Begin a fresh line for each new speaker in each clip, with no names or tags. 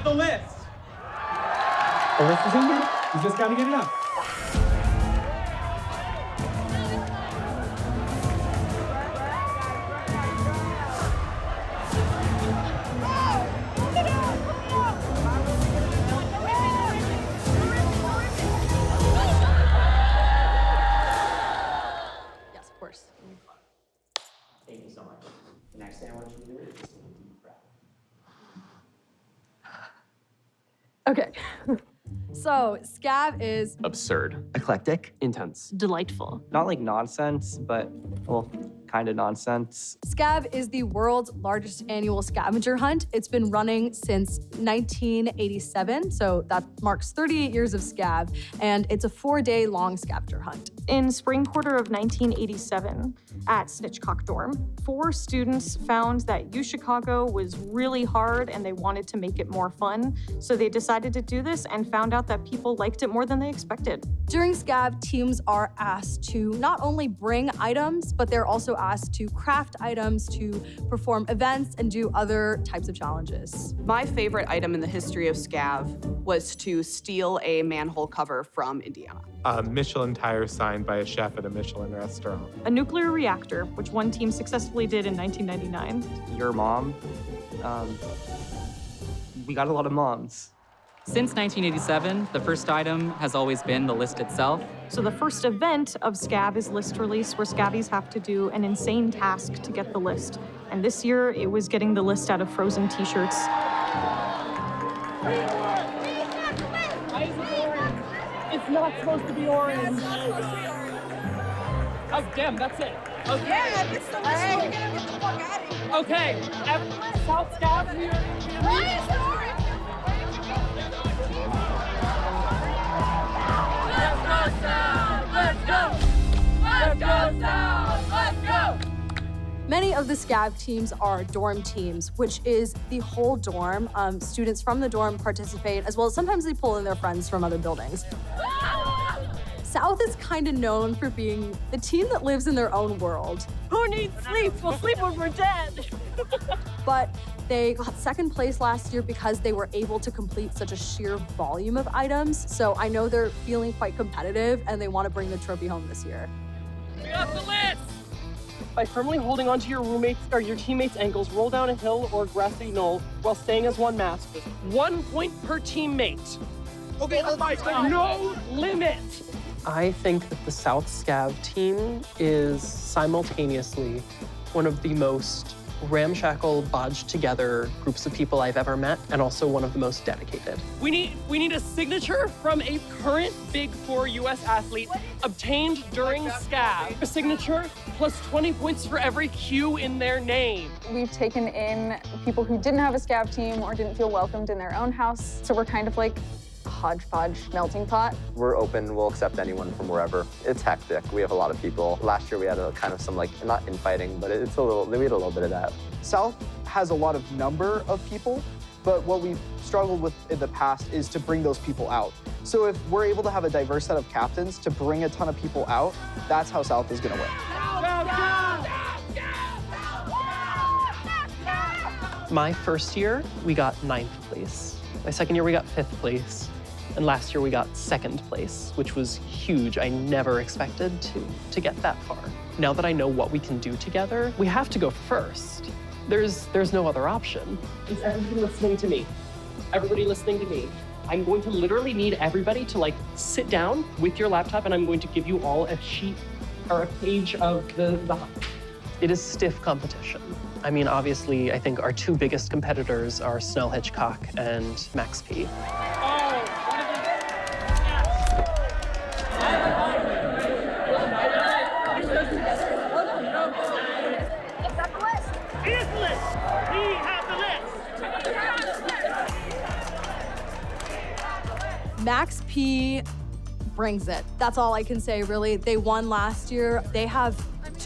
got the list. The list is in there. You just gotta get it up.
Yes, of course.
Thank you so much. The next thing I want you to do is just take a deep breath.
Okay. So, Scav is
Absurd.
Eclectic.
Intense.
Delightful.
Not like nonsense, but, well, kind of nonsense.
Scav is the world's largest annual scavenger hunt. It's been running since 1987, so that marks 38 years of Scav, and it's a 4-day long scavenger hunt.
In spring quarter of 1987, at Snitchcock dorm, 4 students found that Chicago was really hard and they wanted to make it more fun. So they decided to do this and found out that people liked it more than they expected.
During Scav, teams are asked to not only bring items, but they're also asked to craft items, to perform events, and do other types of challenges.
My favorite item in the history of Scav was to steal a manhole cover from Indiana.
A Michelin tire signed by a chef at a Michelin restaurant.
A nuclear reactor, which one team successfully did in 1999.
Your mom? We got a lot of moms.
Since 1987, the first item has always been the list itself.
So the first event of Scav is list release, where Scavies have to do an insane task to get the list. And this year, it was getting the list out of frozen t-shirts.
It's not supposed to be orange. Oh, damn, that's it. Okay.
Yeah, it's the list. We're gonna get the fuck out of here.
Okay, South Scav,
Why is it orange?
Let's go South! Let's go! Let's go South! Let's go!
Many of the Scav teams are dorm teams, which is the whole dorm. Students from the dorm participate, as well as sometimes they pull in their friends from other buildings. South is kind of known for being the team that lives in their own world.
Who needs sleep? We'll sleep when we're dead.
But they got second place last year because they were able to complete such a sheer volume of items. So I know they're feeling quite competitive and they want to bring the trophy home this year.
We got the list! By firmly holding onto your roommates or your teammates' ankles, roll down a hill or grassy knoll while staying as one mass. 1 point per teammate. Okay, no limit. I think that the South Scav team is simultaneously one of the most ramshackle, bodged together groups of people I've ever met, and also one of the most dedicated. We need a signature from a current Big Four US athlete obtained during Scav. A signature plus 20 points for every Q in their name.
We've taken in people who didn't have a Scav team or didn't feel welcomed in their own house, so we're kind of like a hodgepodge melting pot.
We're open, we'll accept anyone from wherever. It's hectic, we have a lot of people. Last year we had a kind of some like, not infighting, but we had a little bit of that.
South has a lot of number of people, but what we've struggled with in the past is to bring those people out. So if we're able to have a diverse set of captains to bring a ton of people out, that's how South is gonna win.
My first year, we got 9th place. My second year, we got 5th place. And last year, we got 2nd place, which was huge. I never expected to get that far. Now that I know what we can do together, we have to go first. There's no other option. Is everybody listening to me? Everybody listening to me? I'm going to literally need everybody to like sit down with your laptop, and I'm going to give you all a sheet or a page of the It is stiff competition. I mean, obviously, I think our 2 biggest competitors are Snell Hitchcock and Max P.
Max P brings it. That's all I can say, really. They won last year. They have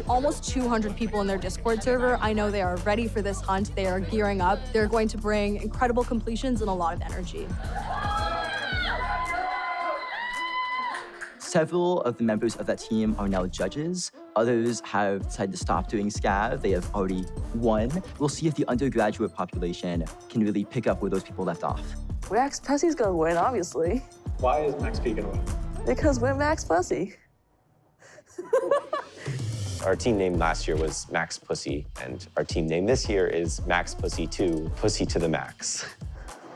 almost 200 people in their Discord server. I know they are ready for this hunt. They are gearing up. They're going to bring incredible completions and a lot of energy.
Several of the members of that team are now judges. Others have decided to stop doing Scav. They have already won. We'll see if the undergraduate population can really pick up where those people left off.
Max Pussy's gonna win, obviously.
Why is Max P gonna win?
Because we're Max Pussy.
Our team name last year was Max Pussy, and our team name this year is Max Pussy 2, Pussy to the Max.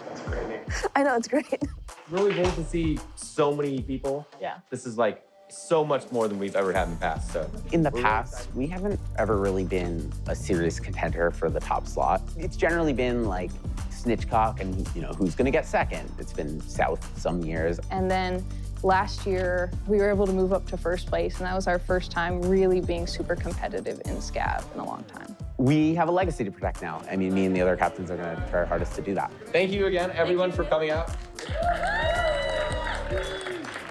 That's a great name.
I know, it's great.
Really cool to see so many people.
Yeah.
This is like so much more than we've ever had in the past. So
In the past, we haven't ever really been a serious contender for the top slot. It's generally been like Snitchcock and, you know, who's gonna get second. It's been South some years.
And then last year, we were able to move up to first place, and that was our first time really being super competitive in Scav in a long time.
We have a legacy to protect now. I mean, me and the other captains are gonna try our hardest to do that.
thank you again, everyone, for coming out.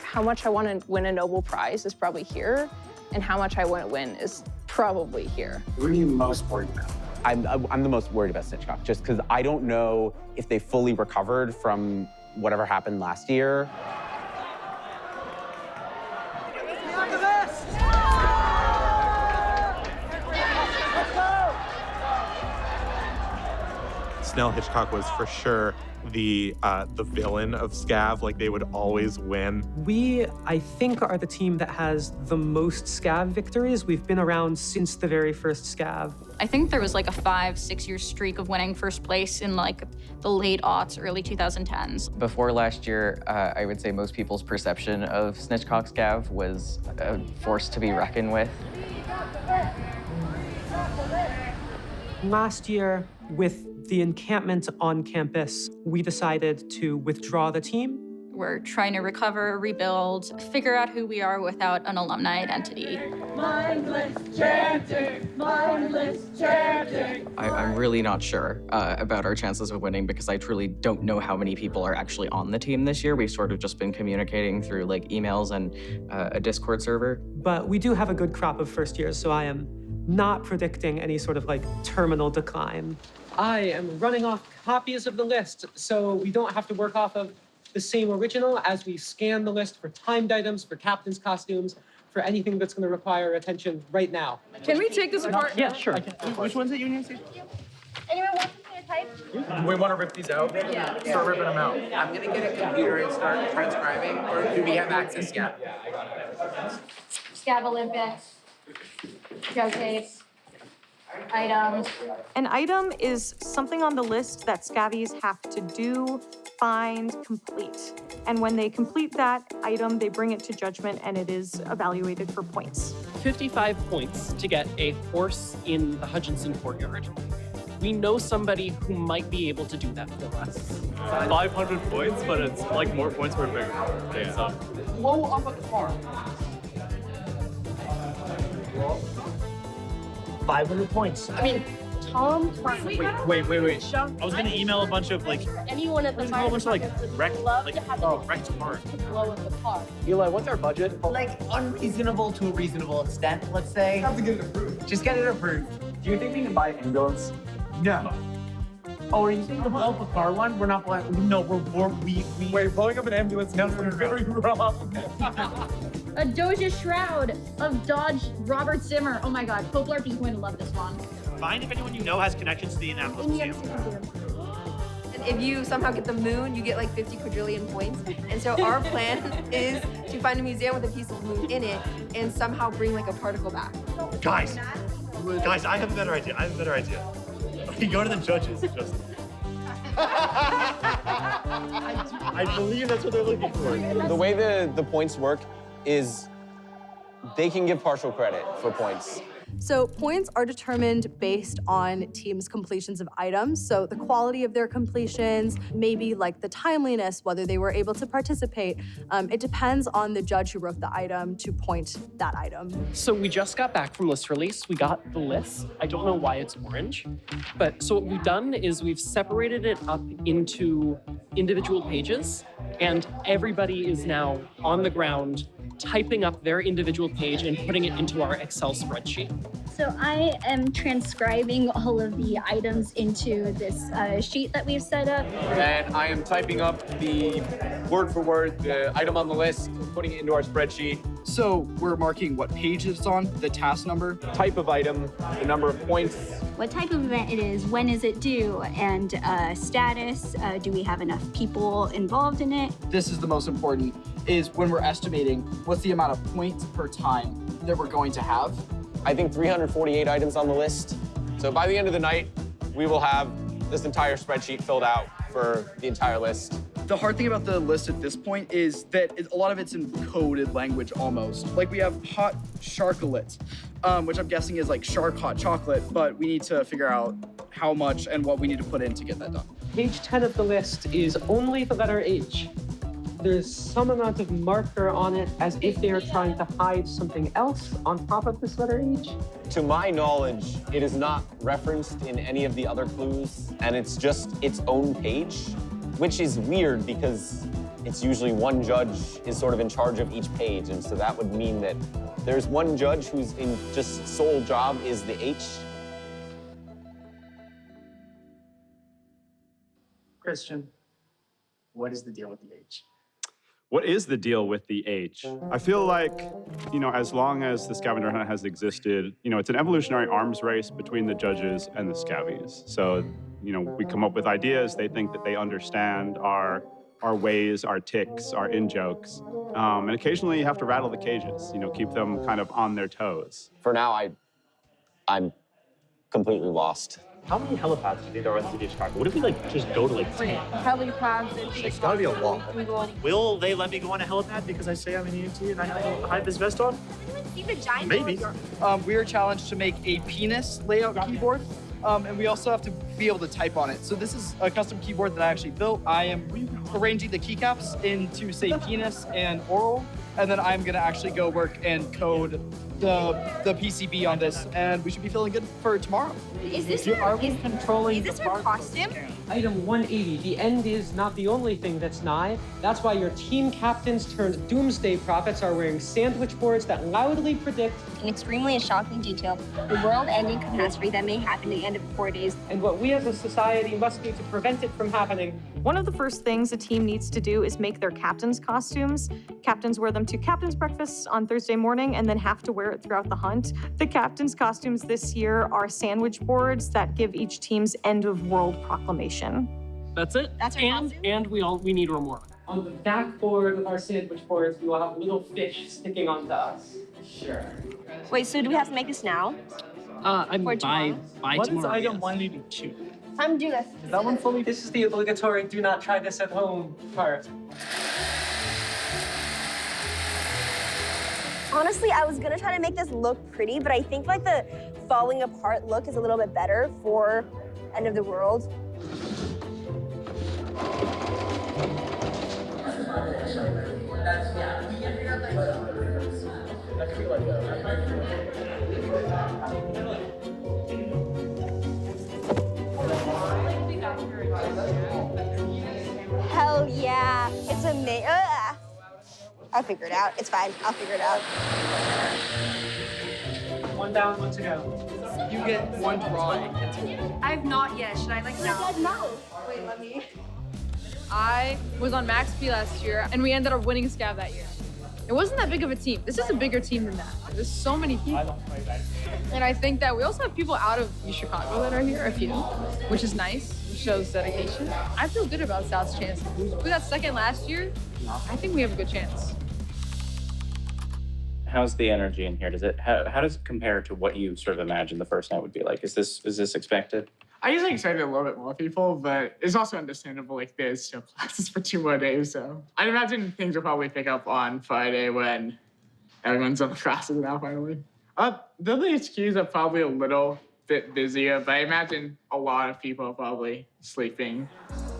How much I want to win a Nobel Prize is probably here, and how much I want to win is probably here.
What are you most worried about?
I'm the most worried about Snitchcock, just because I don't know if they fully recovered from whatever happened last year.
Snell Hitchcock was for sure the villain of Scav. Like, they would always win.
We, I think, are the team that has the most Scav victories. We've been around since the very first Scav.
I think there was like a 5-6 year streak of winning first place in like the late aughts, early 2010s.
Before last year, I would say most people's perception of Snitchcock Scav was a force to be reckoned with.
Last year, with the encampment on campus, we decided to withdraw the team.
We're trying to recover, rebuild, figure out who we are without an alumni identity.
Mindless chanting! Mindless chanting!
I'm really not sure about our chances of winning because I truly don't know how many people are actually on the team this year. We've sort of just been communicating through like emails and a Discord server.
But we do have a good crop of first years, so I am not predicting any sort of like terminal decline. I am running off copies of the list, so we don't have to work off of the same original as we scan the list for timed items, for captain's costumes, for anything that's going to require attention right now.
Can we take this apart?
Yeah, sure.
Which one's it you need to see? Anyone want to type?
We want to rip these out?
Yeah.
Start ripping them out.
I'm gonna get a computer and start transcribing, or do we have access yet?
Scav Olympics, showcase, items.
An item is something on the list that Scavies have to do, find, complete. And when they complete that item, they bring it to judgment and it is evaluated for points.
55 points to get a horse in the Hutchinson courtyard. We know somebody who might be able to do that for us.
500 points, but it's like more points for a bigger. Yeah. So.
Blow up a car.
500 points.
I mean, Tom.
Wait. I was gonna email a bunch of like.
Anyone at the
a whole bunch of like wrecked
wrecked
cars.
To blow up the car.
Eli, what's our budget?
Like unreasonable to a reasonable extent, let's say.
Have to get it approved.
Just get it approved.
Do you think we can buy an ambulance?
No. Oh, are you saying the blow up a car one? We're not blowing. No, we.
Wait, blowing up an ambulance is very wrong.
A Doja Shroud of Dodge Robert Zimmer. Oh my God, Poplarp is going to love this one.
Find if anyone you know has connections to the Annapolis Museum.
And if you somehow get the moon, you get like 50 quadrillion points. And so our plan is to find a museum with a piece of moon in it and somehow bring like a particle back.
Guys, I have a better idea. We go to the judges. Just. I believe that's what they're looking for.
The way the points work is they can give partial credit for points.
So points are determined based on teams' completions of items. So the quality of their completions, maybe like the timeliness, whether they were able to participate. It depends on the judge who wrote the item to point that item.
So we just got back from list release. We got the list. I don't know why it's orange. But so what we've done is we've separated it up into individual pages, and everybody is now on the ground typing up their individual page and putting it into our Excel spreadsheet.
So I am transcribing all of the items into this sheet that we've set up.
And I am typing up the word for word, the item on the list, putting it into our spreadsheet.
So we're marking what page it's on, the task number,
type of item, the number of points.
What type of event it is, when is it due, and status, do we have enough people involved in it?
This is the most important, is when we're estimating what's the amount of points per time that we're going to have.
I think 348 items on the list. So by the end of the night, we will have this entire spreadsheet filled out for the entire list.
The hard thing about the list at this point is that a lot of it's in coded language almost. Like we have hot charcolet, which I'm guessing is like shark hot chocolate, but we need to figure out how much and what we need to put in to get that done.
Page 10 of the list is only the letter H. There's some amount of marker on it as if they are trying to hide something else on top of this letter H.
To my knowledge, it is not referenced in any of the other clues, and it's just its own page, which is weird because it's usually one judge is sort of in charge of each page, and so that would mean that there's one judge whose just sole job is the H.
Christian, what is the deal with the H?
What is the deal with the H? I feel like, as long as the Scavenger Hunt has existed, it's an evolutionary arms race between the judges and the Scavies. So, we come up with ideas, they think that they understand our ways, our ticks, our in-jokes. And occasionally you have to rattle the cages, keep them kind of on their toes.
For now, I'm completely lost.
How many helipads do you think there are in the city of Chicago? What if we just go to 10?
Helipads and
It's gotta be a lot. Will they let me go on a helipad because I say I'm an EMT and I have a high-vis vest on?
see the giant
Maybe.
We are challenged to make a penis layout keyboard, and we also have to be able to type on it. So this is a custom keyboard that I actually built. I am arranging the keycaps into, say, penis and oral, and then I'm gonna actually go work and code the PCB on this, and we should be feeling good for tomorrow.
Is this her costume?
Item 180, the end is not the only thing that's nigh. That's why your team captains turned doomsday prophets are wearing sandwich boards that loudly predict
An extremely shocking detail, the world-ending catastrophe that may happen at the end of 4 days.
and what we as a society must do to prevent it from happening.
One of the first things a team needs to do is make their captain's costumes. Captains wear them to captain's breakfasts on Thursday morning and then have to wear it throughout the hunt. The captain's costumes this year are sandwich boards that give each team's end of world proclamation.
That's it.
That's our costume?
And we need one more. On the back board of our sandwich boards, we will have little fish sticking onto us. Sure.
Wait, so do we have to make this now?
I'm
For tomorrow?
by
What
tomorrow.
is item
yes.
182?
Time to do this.
Is that one fully?
This is the obligatory do not try this at home part.
Honestly, I was gonna try to make this look pretty, but I think like the falling apart look is a little bit better for end of the world. Hell yeah, it's amazing. I'll figure it out. It's fine. I'll figure it out.
One down, one to go.
You get one drawing.
I have not yet. Should I like now?
No.
Wait, let me.
I was on Max P last year, and we ended up winning Scav that year. It wasn't that big of a team. This is a bigger team than that. There's so many people. And I think that we also have people out of Chicago that are here, a few, which is nice, which shows dedication. I feel good about South's chances. We got second last year. I think we have a good chance.
How's the energy in here? How does it compare to what you sort of imagined the first night would be like? Is this expected?
I usually expected a little bit more people, but it's also understandable, like, there's still classes for 2 more days, so. I'd imagine things will probably pick up on Friday when everyone's on the classes now, finally. The HQs are probably a little bit busier, but I imagine a lot of people are probably sleeping.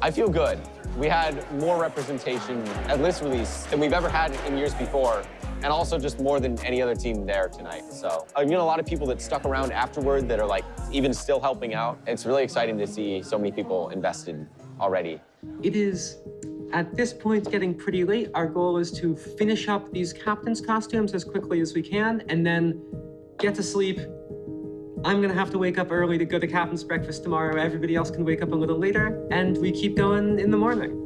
I feel good. We had more representation at list release than we've ever had in years before, and also just more than any other team there tonight. So, a lot of people that stuck around afterward that are like even still helping out. It's really exciting to see so many people invested already.
It is
At this point, getting pretty late, our goal is to finish up these captain's costumes as quickly as we can and then get to sleep. I'm gonna have to wake up early to go to captain's breakfast tomorrow. Everybody else can wake up a little later, and we keep going in the morning.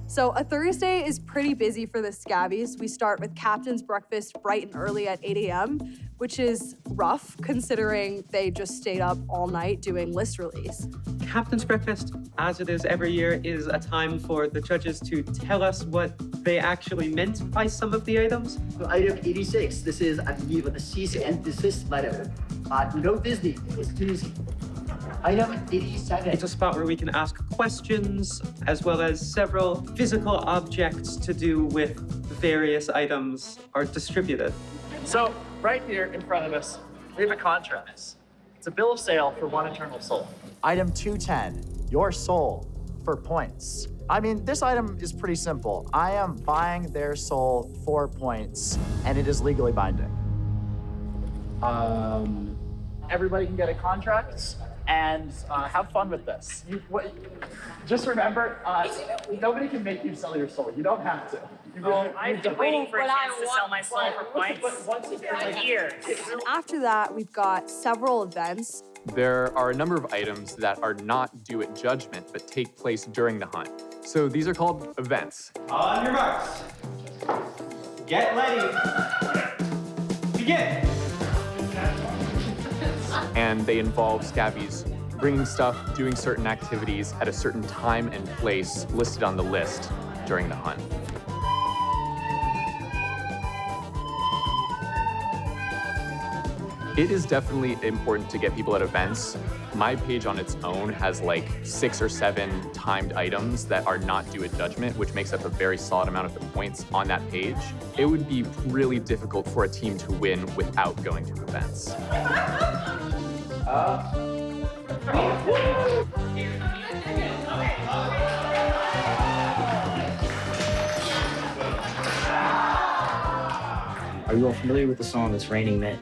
So a Thursday is pretty busy for the Scavies. We start with captain's breakfast bright and early at 8 a.m., which is rough considering they just stayed up all night doing list release.
Captain's breakfast, as it is every year, is a time for the judges to tell us what they actually meant by some of the items.
So item 86, this is, I believe, a cease and desist letter. No Disney, it's too easy. Item 87.
It's a spot where we can ask questions, as well as several physical objects to do with various items are distributed.
So, right here in front of us, we have a contract. It's a bill of sale for one eternal soul.
Item 210, your soul for points. I mean, this item is pretty simple. I am buying their soul for points, and it is legally binding.
Everybody can get a contract and have fun with this. Just remember, nobody can make you sell your soul. You don't have to.
I've been waiting for a chance to sell my soul for points for years.
And after that, we've got several events.
There are a number of items that are not due at judgment, but take place during the hunt. So these are called events.
On your marks. Get ready. Begin.
And they involve Scavies bringing stuff, doing certain activities at a certain time and place listed on the list during the hunt. It is definitely important to get people at events. My page on its own has like 6 or 7 timed items that are not due at judgment, which makes up a very solid amount of the points on that page. It would be really difficult for a team to win without going to events.
Are you all familiar with the song It's Raining Men?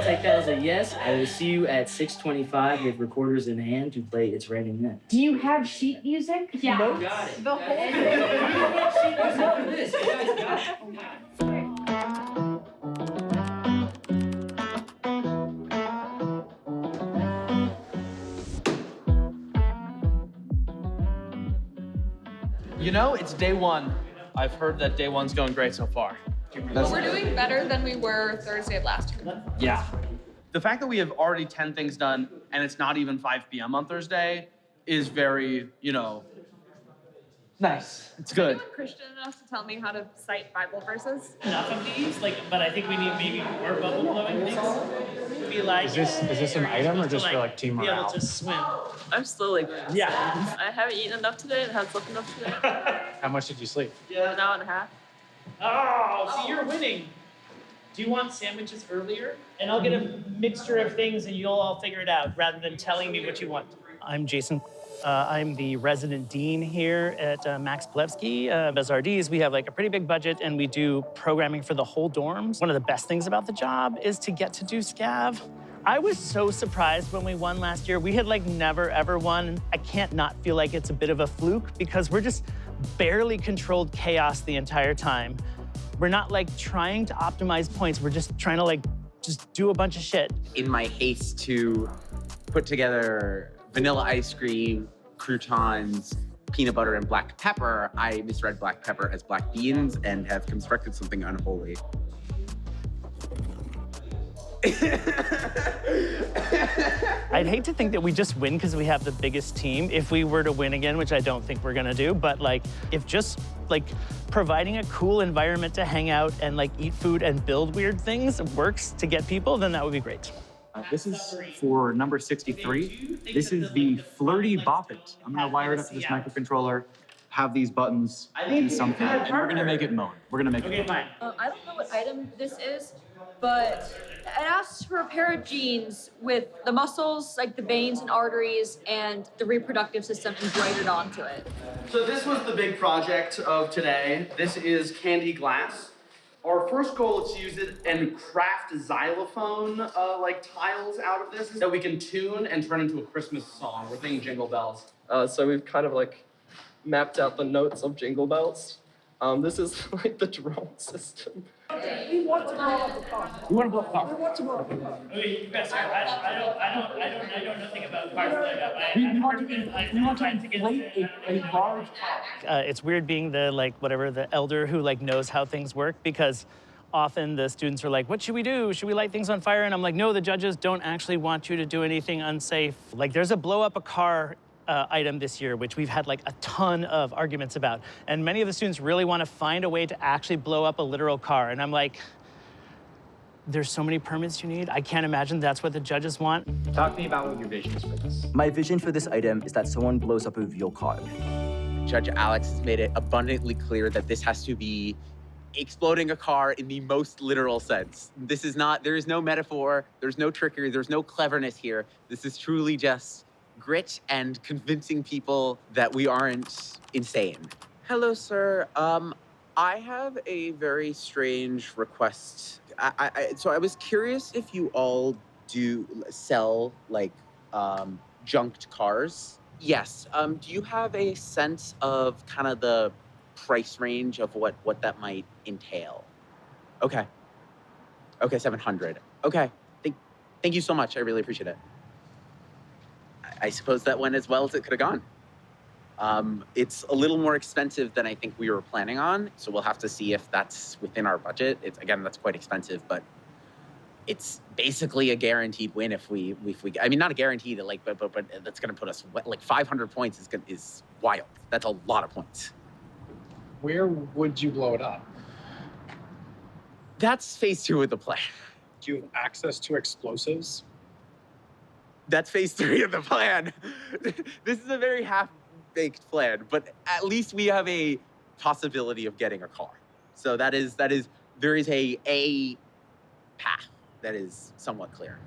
Take that as a yes. I will see you at 6:25 with recorders in hand to play It's Raining Men.
Do you have sheet music? Yeah.
Nope. Got it.
The whole
You know, it's day one. I've heard that day one's going great so far.
But we're doing better than we were Thursday of last year.
Yeah. The fact that we have already 10 things done and it's not even 5 p.m. on Thursday is very, nice. It's good.
Are you Christian enough to tell me how to cite Bible verses?
Enough of these, but I think we need maybe more bubble blowing things. Be like,
Is this an item or just for like team
be able
morale?
to swim.
I'm still like,
Yeah.
I haven't eaten enough today and haven't slept enough today.
How much did you sleep?
An hour and a half.
Oh, see, you're winning. Do you want sandwiches earlier? And I'll get a mixture of things and you'll all figure it out rather than telling me what you want.
I'm Jason. I'm the resident dean here at Max Plevsky. As RDs, we have like a pretty big budget and we do programming for the whole dorms. One of the best things about the job is to get to do Scav. I was so surprised when we won last year. We had like never ever won. I can't not feel like it's a bit of a fluke because we're just barely controlled chaos the entire time. We're not like trying to optimize points. We're just trying to like just do a bunch of shit.
In my haste to put together vanilla ice cream, croutons, peanut butter, and black pepper, I misread black pepper as black beans and have constructed something unholy.
I'd hate to think that we just win because we have the biggest team if we were to win again, which I don't think we're gonna do, but like, if just like providing a cool environment to hang out and like eat food and build weird things works to get people, then that would be great.
This is for number 63. This is the Flirty Bop It. I'm gonna wire it up to this microcontroller, have these buttons do something, and we're gonna make it moan. We're gonna make it moan.
I don't know what item this is, but it asks for a pair of jeans with the muscles, like the veins and arteries, and the reproductive system embroidered onto it.
So this was the big project of today. This is candy glass. Our first goal is to use it and craft xylophone like tiles out of this that we can tune and turn into a Christmas song. We're thinking Jingle Bells.
So we've kind of like mapped out the notes of Jingle Bells. This is like the drone system.
We want to blow up the car.
We want to blow up the car.
We want to blow up the car.
Okay, you guys, I know nothing about cars.
We want to inflate a large car.
It's weird being the the elder who knows how things work, because often the students are like, what should we do? Should we light things on fire? And I'm like, no, the judges don't actually want you to do anything unsafe. Like, there's a blow up a car item this year, which we've had a ton of arguments about. And many of the students really want to find a way to actually blow up a literal car. And I'm like, there's so many permits you need. I can't imagine that's what the judges want.
Talk to me about what your vision is for this.
My vision for this item is that someone blows up a real car.
Judge Alex has made it abundantly clear that this has to be exploding a car in the most literal sense. This is not, there is no metaphor, there's no trickery, there's no cleverness here. This is truly just grit and convincing people that we aren't insane. Hello, sir. I have a very strange request. So I was curious if you all do sell junked cars. Yes. Do you have a sense of kind of the price range of what that might entail? Okay. Okay, 700. Okay. Thank you so much. I really appreciate it. I suppose that went as well as it could have gone. It's a little more expensive than I think we were planning on, so we'll have to see if that's within our budget. Again, that's quite expensive, but it's basically a guaranteed win if we I mean, not a guaranteed, but that's going to put us 500 points is wild. That's a lot of points.
Where would you blow it up?
That's phase 2 of the plan.
Do you have access to explosives?
That's phase 3 of the plan. This is a very half-baked plan, but at least we have a possibility of getting a car. So there is a path that is somewhat clear.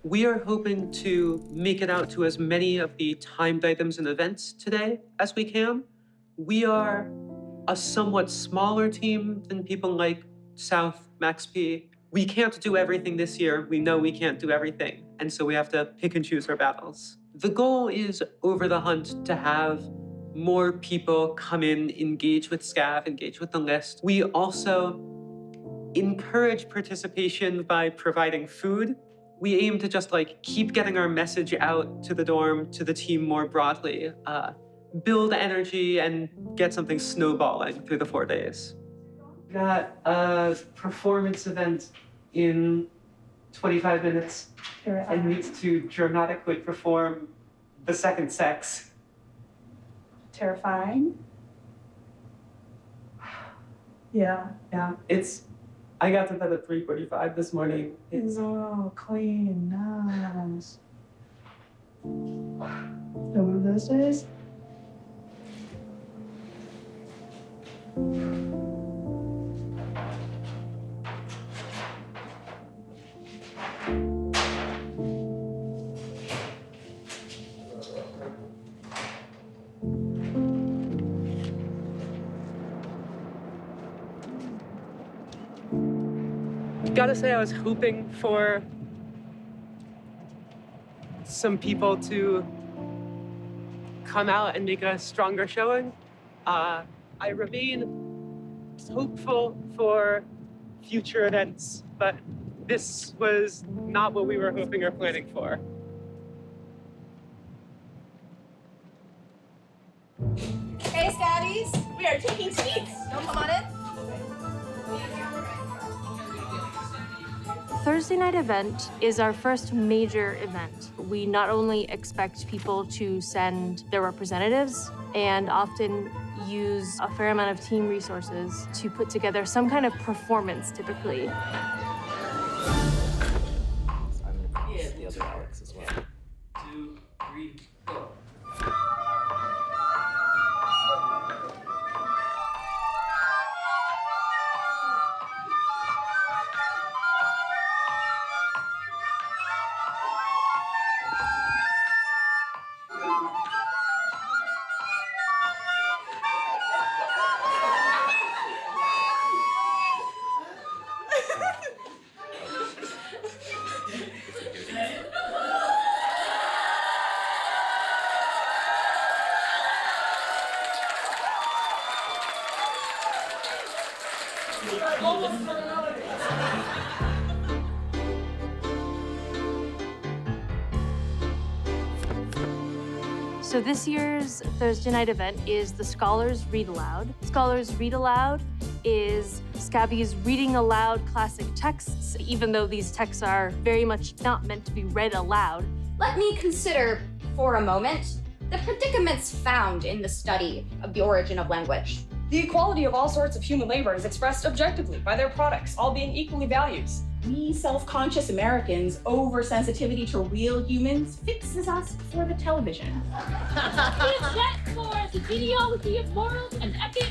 We are hoping to make it out to as many of the timed items and events today as we can. We are a somewhat smaller team than people like South, Max P. We can't do everything this year. We know we can't do everything, and so we have to pick and choose our battles. The goal is over the hunt to have more people come in, engage with Scav, engage with the list. We also encourage participation by providing food. We aim to just keep getting our message out to the dorm, to the team more broadly, build energy and get something snowballing through the 4 days. Got a performance event in 25 minutes. I need to dramatically perform the second sex.
Terrifying. Yeah.
I got to bed at 3:45 this morning.
Oh, clean, nice. One of those days?
Gotta say, I was hoping for some people to come out and make a stronger showing. I remain hopeful for future events, but
This was not what we were hoping or planning for.
Hey, Scabbies, we are taking seats. Don't come on in.
Thursday night event is our first major event. We not only expect people to send their representatives and often use a fair amount of team resources to put together some kind of performance, typically.
The other Alex as well.
2, 3, go.
So this year's Thursday night event is the Scholars Read Aloud. Scholars Read Aloud is Scabby's reading aloud classic texts, even though these texts are very much not meant to be read aloud.
Let me consider for a moment the predicaments found in the study of the origin of language.
The equality of all sorts of human labor is expressed objectively by their products, all being equally valued.
We self-conscious Americans' oversensitivity to real humans fixes us for the television.
It's that for the genealogy of morals and ethics.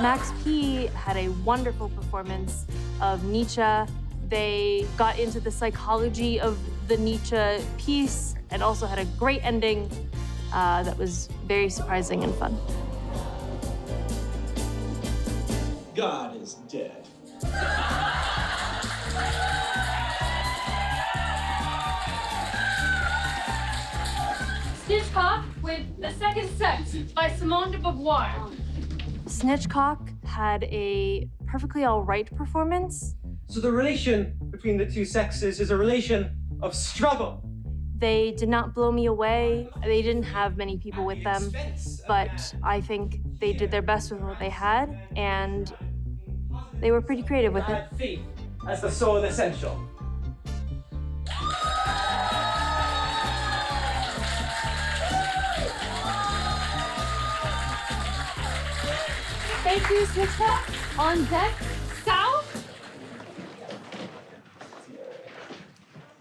Max P had a wonderful performance of Nietzsche. They got into the psychology of the Nietzsche piece and also had a great ending that was very surprising and fun.
God is dead.
Snitchcock with The Second Sex by Simone de Beauvoir.
Snitchcock had a perfectly all right performance.
So the relation between the two sexes is a relation of struggle.
They did not blow me away. They didn't have many people with them, but I think they did their best with what they had, and they were pretty creative with it.
Faith as the sole essential.
Thank you, Snitchcock. On deck, South.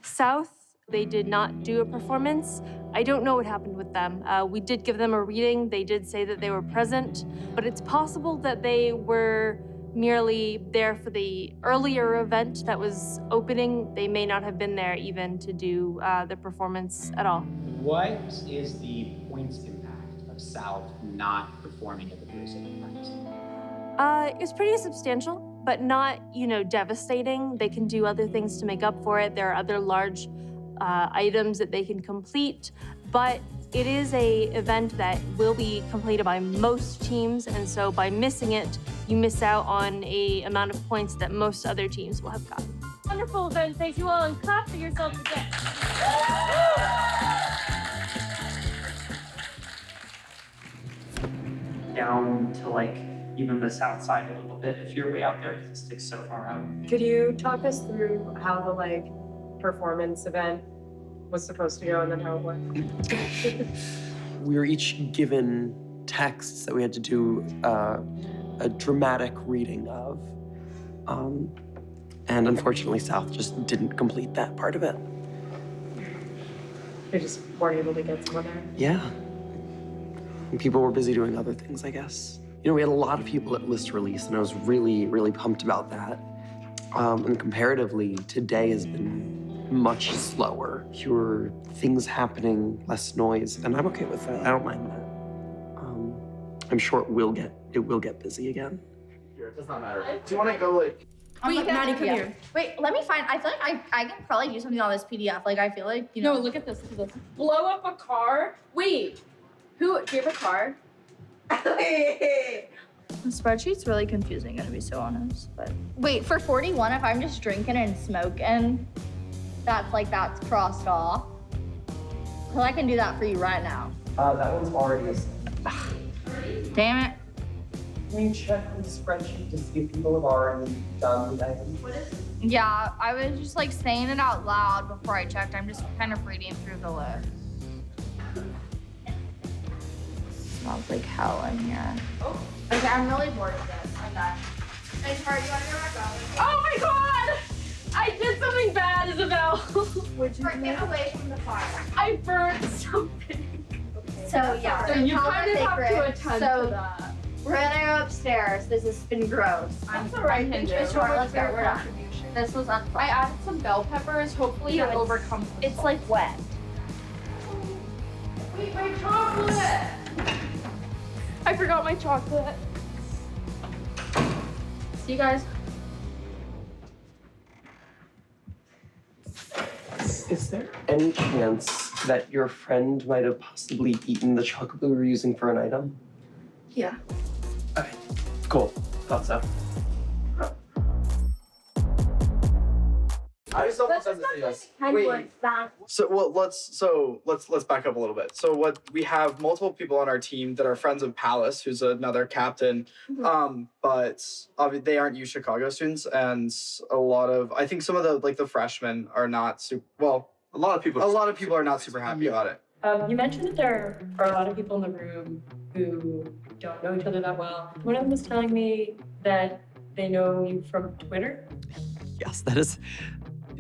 South, they did not do a performance. I don't know what happened with them. We did give them a reading. They did say that they were present, but it's possible that they were merely there for the earlier event that was opening. They may not have been there even to do the performance at all.
What is the points impact of South not performing at the Thursday event?
It was pretty substantial, but not, devastating. They can do other things to make up for it. There are other large items that they can complete, but it is a event that will be completed by most teams, and so by missing it, you miss out on a amount of points that most other teams will have gotten.
Wonderful event. Thank you all, and clap for yourselves again.
Down to even the south side a little bit if you're way out there because it sticks so far out.
Could you talk us through how the performance event was supposed to go and then how it went?
We were each given texts that we had to do a dramatic reading of. And unfortunately, South just didn't complete that part of it.
They just weren't able to get someone there?
Yeah. And people were busy doing other things, I guess. We had a lot of people at list release, and I was really, really pumped about that. And comparatively, today has been much slower. Fewer things happening, less noise, and I'm okay with that. I don't mind that. I'm sure it will get busy again.
It does not matter. Do you want to go
Wait, Maddie, come here. Wait, let me find. I feel like I can probably do something on this PDF. I feel like
No, look at this. Blow up a car. Wait, do you have a car?
The spreadsheet's really confusing, gonna be so honest, but.
Wait, for 41, if I'm just drinking and smoking, that's crossed off. Cause I can do that for you right now.
That one's already.
Damn it.
Can you check the spreadsheet to see if people have already done the items?
Yeah, I was just like saying it out loud before I checked. I'm just kind of reading through the list. Smells like hell in here. Oh, okay, I'm really bored of this. I'm done. Hey, Purdy, you want to get back out?
Oh my god! I did something bad, Isabel.
Would you get away from the fire?
I burned something.
So yeah,
So you
top
kind of have
secret.
to attend
So
to that.
we're gonna go upstairs. This has been gross.
That's all right,
I'm
Kendra.
sure. Let's go. We're done. This was unfun.
I added some bell peppers. Hopefully it overcomes.
It's like wet.
Wait, my chocolate! I forgot my chocolate. See you guys.
Is there any chance that your friend might have possibly eaten the chocolate we were using for an item?
Yeah.
Okay, cool. Thought so.
I just don't want them to see us. Wait. So well, let's back up a little bit. So what we have multiple people on our team that are friends of Palace, who's another captain. But they aren't U Chicago students, and I think some of the freshmen are not super. Well, a lot of people are not super happy about it.
You mentioned that there are a lot of people in the room who don't know each other that well. One of them was telling me that they know you from Twitter.
Yes, that is.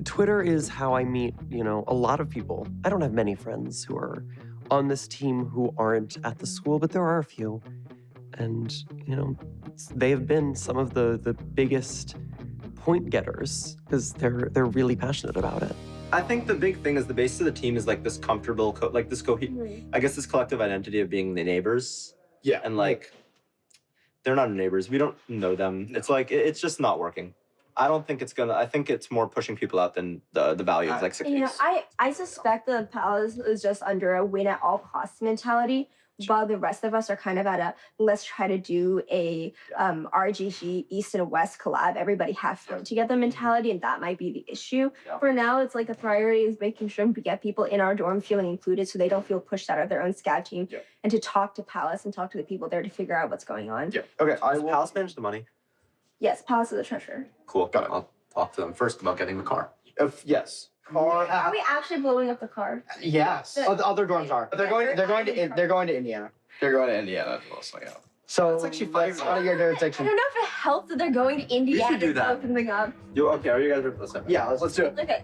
Twitter is how I meet, a lot of people. I don't have many friends who are on this team who aren't at the school, but there are a few. And, they've been some of the biggest point getters because they're really passionate about it.
I think the big thing is the base of the team is like this comfortable, I guess this collective identity of being the neighbors.
Yeah.
And they're not neighbors. We don't know them. It's like, it's just not working. I don't think I think it's more pushing people out than the value of success.
I suspect the Palace is just under a win at all costs mentality, while the rest of us are kind of at a let's try to do a RGG East and West collab, everybody have fun together mentality, and that might be the issue. Yeah. For now, it's like the priority is making sure we get people in our dorm feeling included so they don't feel pushed out of their own scav team, and to talk to Palace and talk to the people there to figure out what's going on.
Yeah. Okay.
Does Palace manage the money?
Yes, Palace is the treasurer.
Cool. Got it. I'll talk to them first about getting the car.
Yes. Car.
Are we actually blowing up the car?
Yes. Other dorms are. They're going to Indiana. They're going to Indiana. Also, yeah. So it's actually out of your
I
jurisdiction.
don't know if it helps that they're going to Indiana.
should do
to
that.
blow something up.
Okay, are you guys ready for this?
Yeah, let's do it.
Okay.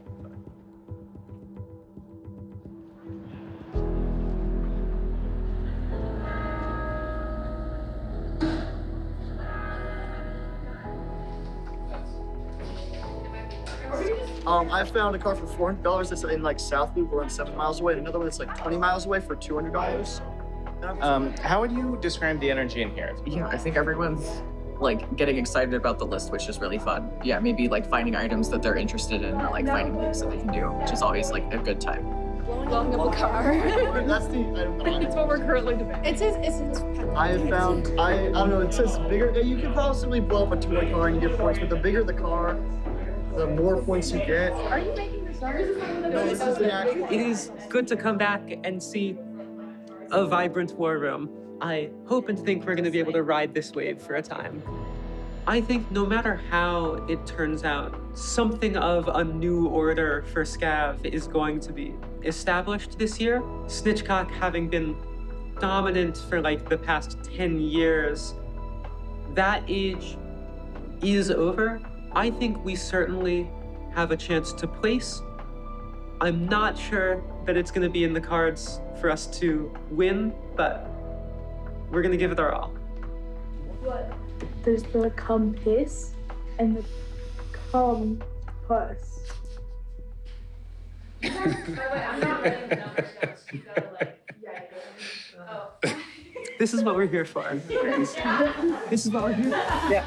I found a car for $400 that's in South Loop, around 7 miles away, and another one that's 20 miles away for $200.
How would you describe the energy in here?
Yeah, I think everyone's getting excited about the list, which is really fun. Yeah, maybe finding items that they're interested in, or finding things that they can do, which is always a good time.
Blowing up a car.
That's the item that
It's what we're currently debating. It's his
I found, I don't know, it says bigger. You can possibly blow up a toy car and you get points, but the bigger the car, the more points you get.
Are you making this up?
No, this is the actual.
It is good to come back and see a vibrant war room. I hope and think we're going to be able to ride this wave for a time. I think no matter how it turns out, something of a new order for Scav is going to be established this year. Snitchcock having been dominant for the past 10 years, that age is over. I think we certainly have a chance to place. I'm not sure that it's going to be in the cards for us to win, but we're going to give it our all.
What? There's the compass and the compass.
This is what we're here for. This is what we're here for. Yeah.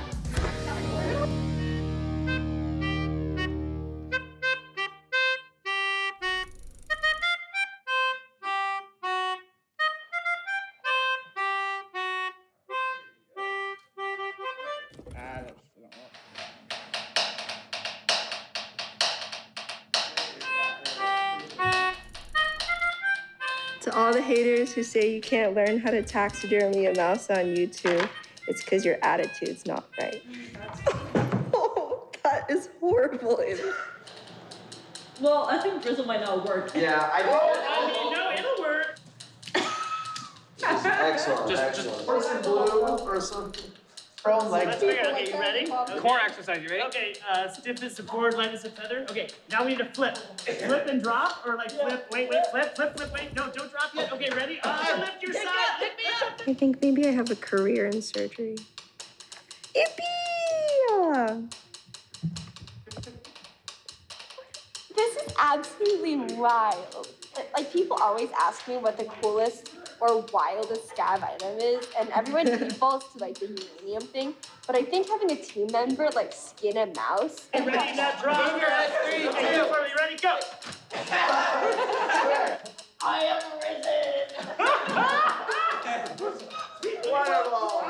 all the haters who say you can't learn how to taxidermy a mouse on YouTube, it's because your attitude's not right. Oh, that is horrible.
Well, I think drizzle might not work.
Yeah,
no, it'll work.
Excellent. Excellent. Person blue, person from like.
Let's figure it out. Okay, you ready? Okay.
Core exercise, you ready?
Okay, stiffness of cord, lightness of feather. Okay, now we need to flip. Flip and drop, or like flip, wait, flip, wait. No, don't drop yet. Okay, ready? Lift your side. Pick me up.
I think maybe I have a career in surgery. Yippee!
This is absolutely wild. Like, people always ask me what the coolest or wildest scav item is, and everyone defaults to like the uranium thing. But I think having a team member like skin a mouse.
You ready? Now drop your head. 3, 2, 1. You ready? Go. I am risen.
Wonderful.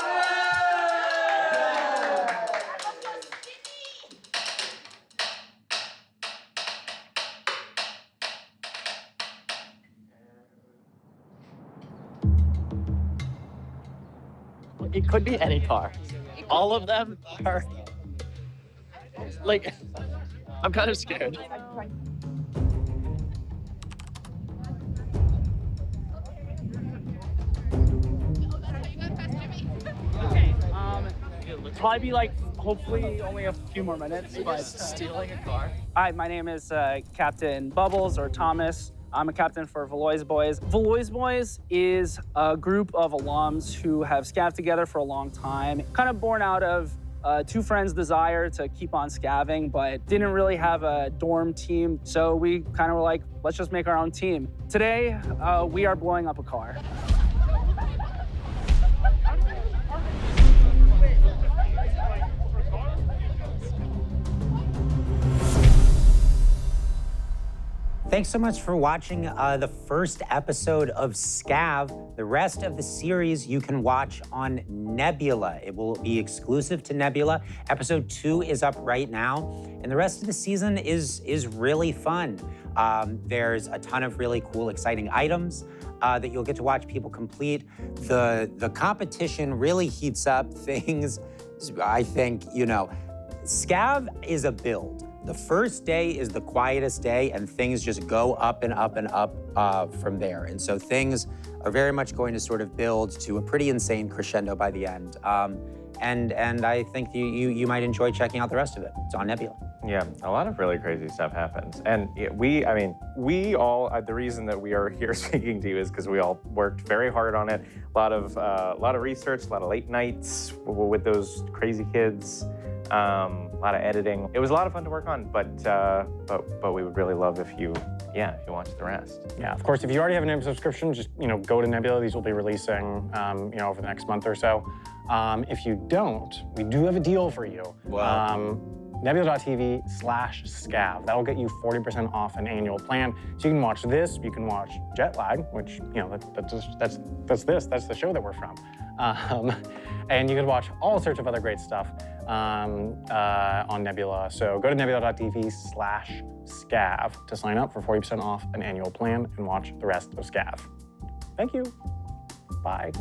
It could be any car. All of them are, like, I'm kind of scared.
Probably be like, hopefully only a few more minutes, but
stealing a car.
Hi, my name is Captain Bubbles, or Thomas. I'm a captain for Valois Boys. Valois Boys is a group of alums who have scavved together for a long time, kind of born out of two friends' desire to keep on scavving, but didn't really have a dorm team. So we kind of were like, let's just make our own team. Today, we are blowing up a car.
Thanks so much for watching the first episode of Scav. The rest of the series you can watch on Nebula. It will be exclusive to Nebula. Episode 2 is up right now, and the rest of the season is really fun. There's a ton of really cool, exciting items that you'll get to watch people complete. The competition really heats up things. I think, you know, Scav is a build. The first day is the quietest day, and things just go up and up and up from there. And so things are very much going to sort of build to a pretty insane crescendo by the end. And I think you might enjoy checking out the rest of it. It's on Nebula.
Yeah, a lot of really crazy stuff happens. And we all, the reason that we are here speaking to you is because we all worked very hard on it. A lot of research, a lot of late nights with those crazy kids. A lot of editing. It was a lot of fun to work on, but we would really love if you watch the rest.
Yeah, of course, if you already have an Nebula subscription, just go to Nebula. These will be releasing over the next month or so. If you don't, we do have a deal for you.
Wow.
Nebula.tv/scav. That will get you 40% off an annual plan. So you can watch this, you can watch Jet Lag, which that's the show that we're from. And you can watch all sorts of other great stuff on Nebula. So go to nebula.tv/scav to sign up for 40% off an annual plan and watch the rest of Scav. Thank you. Bye.